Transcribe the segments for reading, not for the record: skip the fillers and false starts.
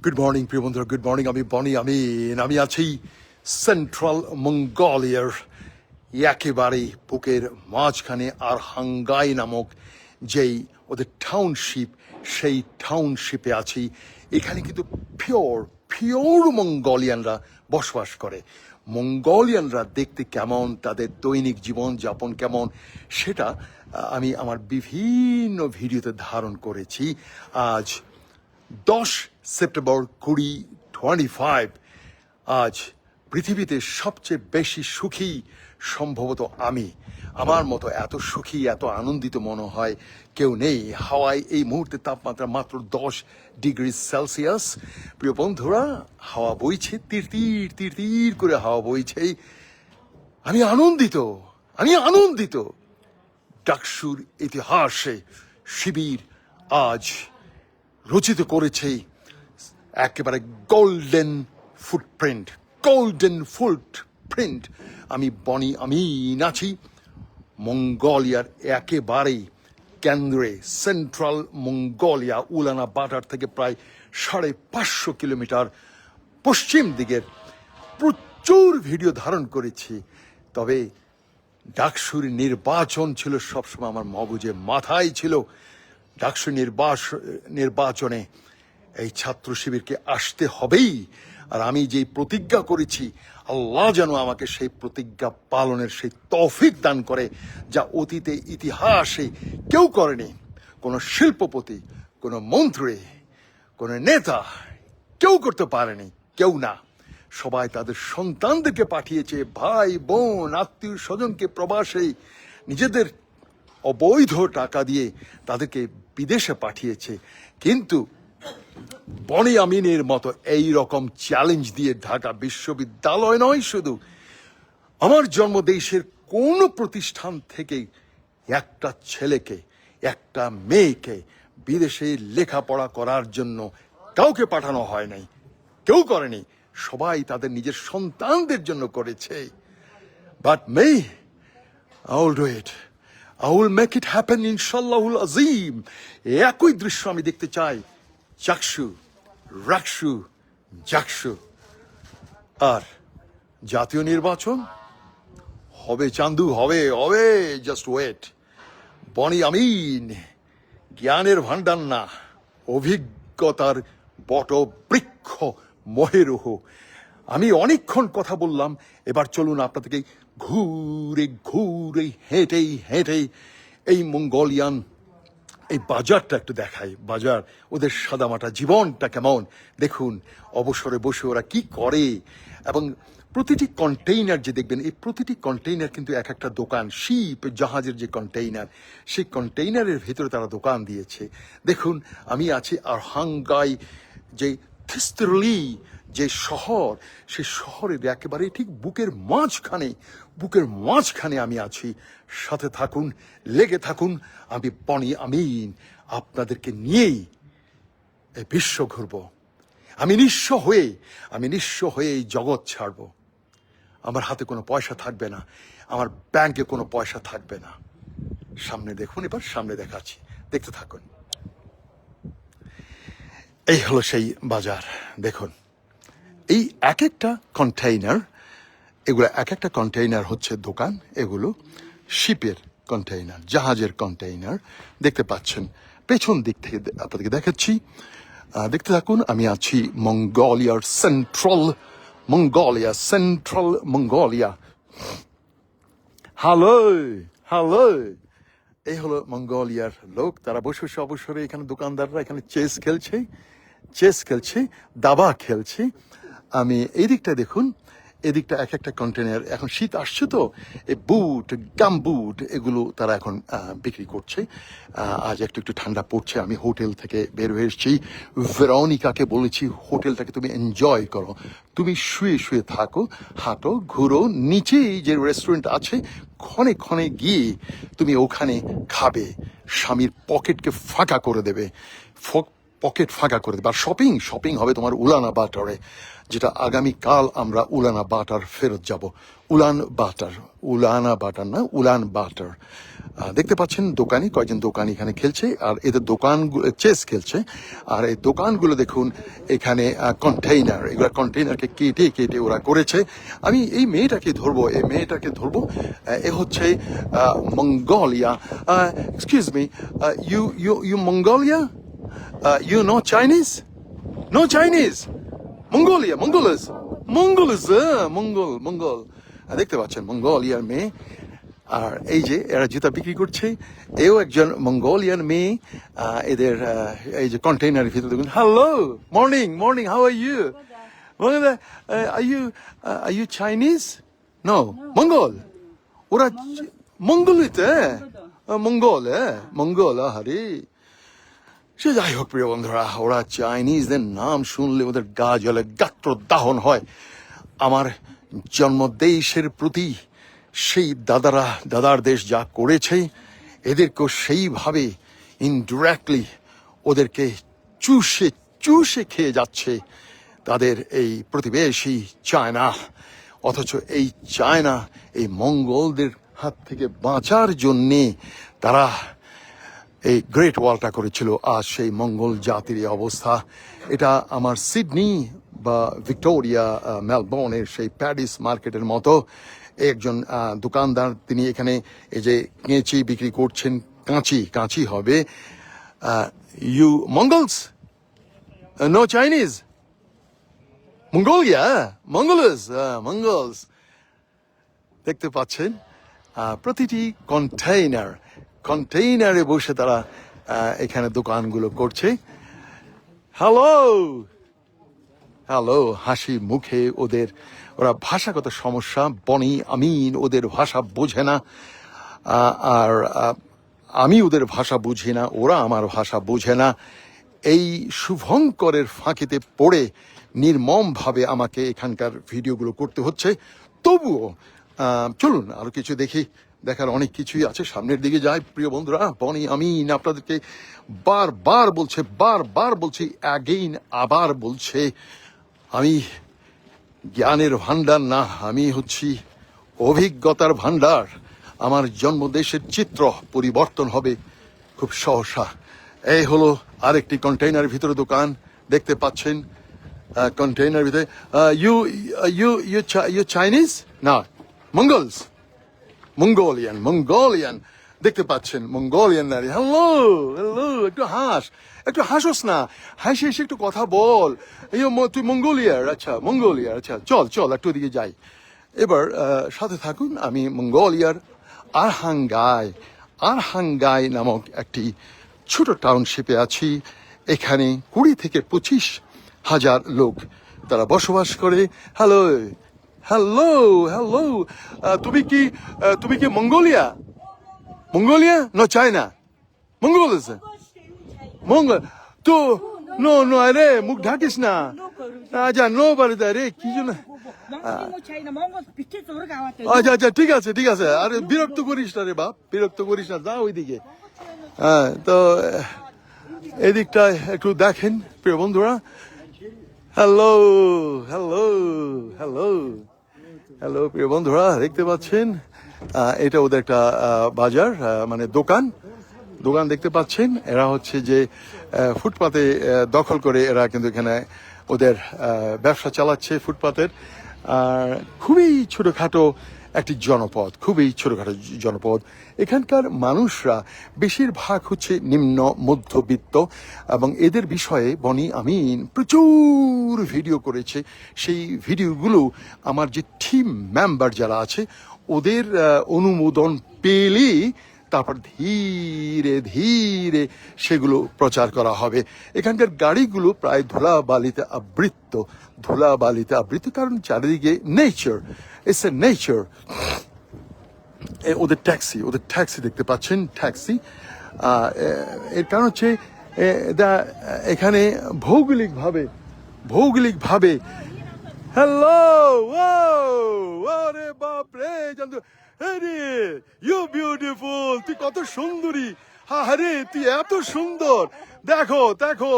Good morning প্রিয় বন্ধুরা, good morning. আমি বনি আমি আছি সেন্ট্রাল মঙ্গোলিয়ার একেবারে বুকের মাঝখানে আর হাঙ্গাই নামক যেই ওদের টাউনশিপ, সেই টাউনশিপে আছি। এখানে কিন্তু পিওর মঙ্গোলিয়ানরা বসবাস করে। মঙ্গোলিয়ানরা দেখতে কেমন, তাদের দৈনিক জীবন যাপন কেমন, সেটা আমি আমার বিভিন্ন ভিডিওতে ধারণ করেছি। আজ 10 সেপ্টেম্বর 2025। আজ পৃথিবীতে সবচেয়ে বেশি সুখী সম্ভবত আমি। আমার মতো এত সুখী, এত আনন্দিত মনে হয় কেউ নেই। হাওয়ায় এই মুহূর্তে তাপমাত্রা মাত্র 10 ডিগ্রি সেলসিয়াস। প্রিয় বন্ধুরা, হাওয়া বইছে, তীর তীর তীর তীর করে হাওয়া বইছে। আমি আনন্দিত। ডাকসুর ইতিহাসে শিবির আজ রচিত করেছে একেবারে গোল্ডেন ফুটপ্রিন্ট। আমি বনি আমিন আছি মঙ্গোলিয়ার একেবারেই কেন্দ্রে, সেন্ট্রাল মঙ্গোলিয়া, উলানা বাটার থেকে প্রায় 550 কিলোমিটার পশ্চিম দিকের। প্রচুর ভিডিও ধারণ করেছি, তবে ডাকসুর নির্বাচন ছিল সবসময় আমার মগজে, মাথায় ছিল। ডাকসু নির্বাচনে এই ছাত্র শিবিরকে আসতে হবেই। আর আমি যেই প্রতিজ্ঞা করেছি, আল্লাহ যেন আমাকে সেই প্রতিজ্ঞা পালনের সেই তৌফিক দান করে, যা অতীতে ইতিহাসে কেউ করেনি। কোনো শিল্পপতি, কোনো মন্ত্রী, কোনো নেতা কেউ করতে পারেনি, কেউ না। সবাই তাদের সন্তানদেরকে পাঠিয়েছে, ভাই বোন আত্মীয় স্বজনকে প্রবাসে নিজেদের অবৈধ টাকা দিয়ে তাদেরকে বিদেশে পাঠিয়েছে। কিন্তু বনি আমিনের মতো এই রকম চ্যালেঞ্জ দিয়ে ঢাকা বিশ্ববিদ্যালয় নয়, শুধু আমার জন্মদেশের কোন প্রতিষ্ঠান থেকে একটা ছেলেকে, একটা মেয়েকে বিদেশে লেখাপড়া করার জন্য কাউকে পাঠানো হয় নাই, কেউ করেনি। সবাই তাদের নিজের সন্তানদের জন্য করেছে। But me, I will do it. I will make it happen, ইনশাল্লাহুল আজিম। একই দৃশ্য আমি দেখতে চাই জাকসু। আর জাতীয় নির্বাচন হবে, চান্দু হবে, জাস্ট ওয়েট। বনি আমিন জ্ঞানের ভান্ডার না, অভিজ্ঞতার বটবৃক্ষ মহেরুহ। আমি অনেকক্ষণ কথা বললাম, এবার চলুন আপনাদেরকে ঘুরে হেঁটেই এই মঙ্গোলিয়ান এই বাজারটা একটু দেখাই। বাজার, ওদের সাদামাটা জীবনটা কেমন দেখুন। অবসরে বসে ওরা কি করে, এবং প্রতিটি কন্টেইনার যে দেখবেন, এই প্রতিটি কন্টেইনার কিন্তু এক একটা দোকান। শিপ, জাহাজের যে কন্টেইনার, সেই কন্টেইনারের ভেতরে তারা দোকান দিয়েছে। দেখুন, আমি আছি আর হাঙ্গাই যে থিস্ত্রলি যে শহর, সেই শহরের একেবারে ঠিক বুকের মাঝখানে আমি আছি। সাথে থাকুন, লেগে থাকুন। আমি বনি আমিন আপনাদেরকে নিয়েই এই বিশ্ব ঘুরব। আমি নিঃস্ব হয়ে এই জগৎ ছাড়ব। আমার হাতে কোনো পয়সা থাকবে না, আমার ব্যাংকে কোনো পয়সা থাকবে না। সামনে দেখুন, এবার সামনে দেখাচ্ছি, দেখতে থাকুন। এই হলো সেই বাজার। দেখুন, এই এক একটা কন্টেইনার হচ্ছে দোকান। এগুলো শিপের কন্টেইনার, জাহাজের কন্টেইনার। দেখতে পাচ্ছেন পেছন দিক থেকে আপনাদেরকে দেখাচ্ছি, দেখতে থাকুন। আমি আছি সেন্ট্রাল মঙ্গোলিয়া। হ্যালো, এই হলো মঙ্গোলিয়ার লোক। তারা বসে অবসরে এখানে দোকানদাররা এখানে চেস খেলছে, দাবা খেলছে। আমি এই দিকটা দেখুন, এদিকটা এক একটা কন্টেনার। এখন শীত আসছে তো, এই গামবুট এগুলো তারা এখন বিক্রি করছে। আজ একটু ঠান্ডা পড়ছে। আমি হোটেল থেকে বের হয়ে এসেছি। ভেরোনিকাকে বলেছি, হোটেলটাকে তুমি এনজয় করো, তুমি শুয়ে থাকো, হাঁটো, ঘুরো। নিচেই যে রেস্টুরেন্ট আছে, ক্ষণে গিয়ে তুমি ওখানে খাবে, স্বামীর পকেটকে ফাঁকা করে দেবে। পকেট ফাঁকা করে দেবে। আর শপিং হবে তোমার উলানা বাটারে, যেটা আগামীকাল আমরা উলানা বাটার ফেরত যাব। উলানা বাটার না, উলান বাটার। দেখতে পাচ্ছেন দোকানি, কয়েকজন দোকানি এখানে খেলছে, আর এদের দোকানগুলো চেস খেলছে। আর এই দোকানগুলো দেখুন এখানে কন্টেইনার, এগুলো কন্টেইনারকে কেটে কেটে ওরা করেছে। আমি এই মেয়েটাকে ধরবো, এ হচ্ছে Mongolia. Excuse me, you Mongolia? You know Chinese? No Chinese. Mongolia, Mongol. দেখতে পাচ্ছেন মঙ্গোলিয়ার মেয়ে। আর এই যে এরা জুতা বিক্রি করছে, এও একজন মঙ্গোলিয়ান মেয়ে। এদের এই যে কন্টেইনারের ভিতরে দেখুন। Hello, morning, how are you? Are you Chinese? No, Mongol. ওরা মঙ্গোলিতে মঙ্গল, আরে সে যাই হোক প্রিয় বন্ধুরা, ওরা চাইনিজদের নাম শুনলে ওদের গা জ্বলে, গাত্রদাহন হয়। আমার জন্মদেশের প্রতি সেই দাদার দেশ যা করেছে, এদেরকেও সেইভাবে ইনডিরেক্টলি ওদেরকে চুষে খেয়ে যাচ্ছে তাদের এই প্রতিবেশী চায়না। অথচ এই চায়না এই মঙ্গলদের হাত থেকে বাঁচার জন্যে তারা এই গ্রেট ওয়ালটা করেছিল। আজ সেই মঙ্গল জাতির এই অবস্থা। এটা আমার সিডনি বা ভিক্টোরিয়া, মেলবোর্নের সেই প্যারিস মার্কেটের মতো। একজন দোকানদার, তিনি এখানে এই যে কেঁচি বিক্রি করছেন, কাঁচি হবে। You Mongols? No Chinese? Mongolia, Mongols. দেখতে পাচ্ছেন প্রতিটি কন্টেইনারে বসে তারা এখানে দোকানগুলো করছে। হ্যালো, হাসি মুখে ওরা ভাষাগত সমস্যা। বনি আমিন ওদের ভাষা বোঝে না, আর আমি ওদের ভাষা বুঝি না, ওরা আমার ভাষা বোঝে না। এই শুভঙ্করের ফাঁকিতে পড়ে নির্মমভাবে আমাকে এখানকার ভিডিওগুলো করতে হচ্ছে। তবুও চলুন আরো কিছু দেখি, দেখার অনেক কিছুই আছে। সামনের দিকে যাই প্রিয় বন্ধুরা। বনি আমিন আপনাদেরকে বারবার বলছি, আবার বলছে, আমি জ্ঞানের ভান্ডার না, আমি হচ্ছি অভিজ্ঞতার ভান্ডার। আমার জন্মদেশের চিত্র পরিবর্তন হবে খুব সহসা। এই হলো আরেকটি কন্টেইনারের ভিতরে দোকান, দেখতে পাচ্ছেন। কন্টেইনার ভিতরে ইউ চাইনিজ না, মঙ্গোলিয়ান দেখতে পাচ্ছেন, মঙ্গোলিয়ান নারী। হ্যালো, একটু হাসোস না, হাসি এসে একটু কথা বল। তুই মঙ্গোলিয়ার? আচ্ছা, চল একটু দিকে যাই। এবার সাথে থাকুন। আমি মঙ্গোলিয়ার আরহাঙ্গাই নামক একটি ছোট টাউনশিপে আছি। এখানে 20 থেকে 25 হাজার লোক তারা বসবাস করে। হ্যালো, তুমি কি মঙ্গোলিয়া? নো চায়না, মঙ্গল তো নো আরে মুখ ঢাকিস না। আচ্ছা, নো বাড়িতে রে কি জন্য? আচ্ছা, ঠিক আছে। আরে বিরক্ত করিস না রে বাপ, যা ওইদিকে। তো এদিকটায় একটু দেখেন প্রিয় বন্ধুরা। হ্যালো প্রিয় বন্ধুরা, দেখতে পাচ্ছেন এটা ওদের একটা বাজার, মানে দোকান দেখতে পাচ্ছেন। এরা হচ্ছে যে ফুটপাতে দখল করে এরা কিন্তু এখানে ওদের ব্যবসা চালাচ্ছে ফুটপাতের। আর খুবই ছোটখাটো একটি জনপদ। এখানকার মানুষরা বেশিরভাগ হচ্ছে নিম্ন মধ্যবিত্ত, এবং এদের বিষয়ে বনি আমিন প্রচুর ভিডিও করেছে। সেই ভিডিওগুলো আমার যে টিম মেম্বার যারা আছে ওদের অনুমোদন পেলে তারপর ধীরে ধীরে সেগুলো প্রচার করা হবে। এখানকার গাড়িগুলো প্রায় ধুলাবালিতে আবৃত, কারণ চারিদিকে নেচার, ইটস এ নেচার। ওদের ট্যাক্সি দেখতে পাচ্ছেন, এর কারণ হচ্ছে এখানে ভৌগোলিকভাবে হ্যালো, আরে বাপ রে, ইউ বিউটিফুল, তুই কত সুন্দরী। আরে তুই এত সুন্দর, দেখো দেখো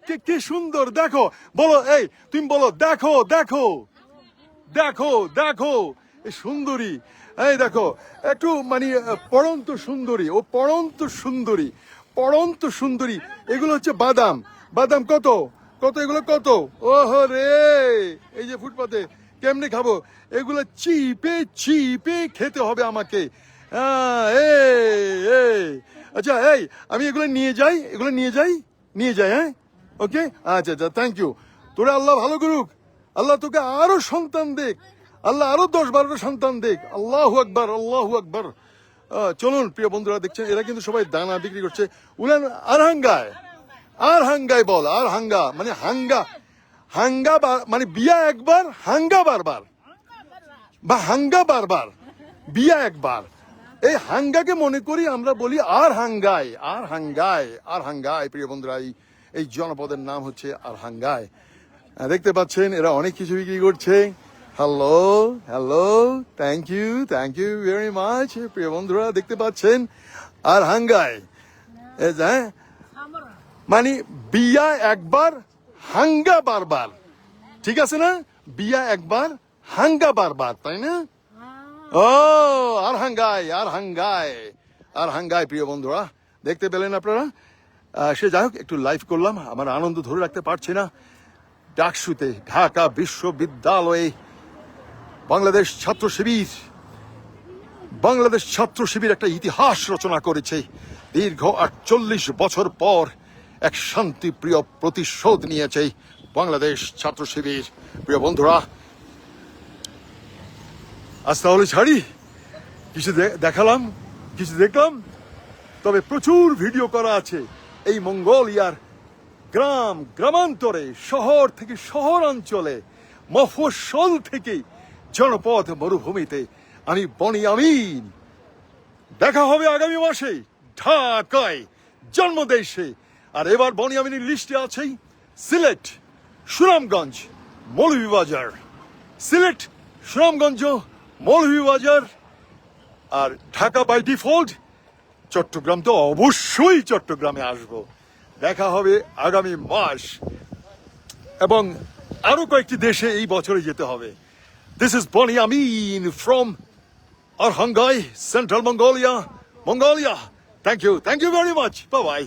কে কি সুন্দর, দেখো বলো, এই তুমি বলো, দেখো দেখো দেখো দেখো এই সুন্দরী, এই দেখো একটু মানে পড়ন্ত সুন্দরী, ও পড়ন্ত সুন্দরী, পড়ন্ত সুন্দরী। এগুলো হচ্ছে বাদাম, বাদাম কত কত, এগুলো কত, ওহো রে, এই যে ফুটপাতে কেমনে খাবো এগুলো, চিপে চিপে খেতে হবে আমাকে। এই আচ্ছা, এই আমি এগুলো নিয়ে যাই, এগুলো নিয়ে যাই, নিয়ে যাই, হ্যাঁ ওকে, আচ্ছা আচ্ছা, থ্যাংক ইউ। তোরা আল্লাহ ভালো করুক, আল্লাহ তোকে আরো সন্তান দেখ, আল্লাহ আরো 10-12টা সন্তান দেখ, আল্লাহু আকবার, আল্লাহু আকবার। চলুন প্রিয় বন্ধুরা, দেখছেন এরা কিন্তু সবাই দানা বিক্রি করছে। উলান আর হাঙ্গায়, আর হাঙ্গায় বল, আর হাঙ্গা মানে হাঙ্গা, হাঙ্গা মানে বিয়া একবার, হাঙ্গা বারবার, বা হাঙ্গা বারবার, বিয়া একবার। এই হাঙ্গাকে মনে করি আমরা বলি আর হাঙ্গায়, আর হাঙ্গায়, আর হাঙ্গায়। প্রিয় বন্ধুরা, এই জনপদের নাম হচ্ছে আর হাঙ্গায়। দেখতে পাচ্ছেন এরা অনেক কিছু বিক্রি করছে। Hello hello, thank you very much. প্রিয় বন্ধুরা দেখতে পাচ্ছেন আর হাঙ্গায়, হ্যাঁ মানে বিয়া একবার, হাঙ্গা বারবার, ঠিক আছে না? বিয়া একবার, হাঙ্গা বারবার, তাই না? ও আর হাঙ্গায়, আর হাঙ্গায়, আর হাঙ্গায়। প্রিয় বন্ধুরা দেখতে পেলেন আপনারা। সে যাই হোক, একটু লাইভ করলাম, আমার আনন্দ ধরে রাখতে পারছি না। ডাকসুতে, ঢাকা বিশ্ববিদ্যালয়ে বাংলাদেশ ছাত্র শিবির, বাংলাদেশ ছাত্র শিবির একটা ইতিহাস রচনা করেছে। দীর্ঘ 48 বছর পর এক শান্তিপ্রিয় প্রতিশোধ নিয়েছে বাংলাদেশ ছাত্র শিবির। প্রিয় বন্ধুরা, আজ তাহলে ছাড়ি, কিছু দেখালাম, কিছু দেখলাম, তবে প্রচুর ভিডিও করা আছে এই মঙ্গোলিয়ার গ্রাম গ্রামান্তরে, শহর থেকে শহরাঞ্চলে, মফস্বল থেকে জনপদ মরুভূমিতে। আমি বনি আমিন, দেখা হবে আগামী মাসে ঢাকায়, জন্মদেশে। আর এবার বনি আমিনের লিস্টে আছেই সিলেট, সুনামগঞ্জ, মৌলভীবাজার, সিলেট, সুনামগঞ্জ, মৌলভীবাজার, আর ঢাকা বাই ডিফল্ট। চট্টগ্রাম তো অবশ্যই চট্টগ্রামে আসবো। দেখা হবে আগামী মাস, এবং আরো কয়েকটি দেশে এই বছরে যেতে হবে। This is Boni Amin from Arhangai, Central Mongolia, Mongolia. Thank you very much. Bye bye.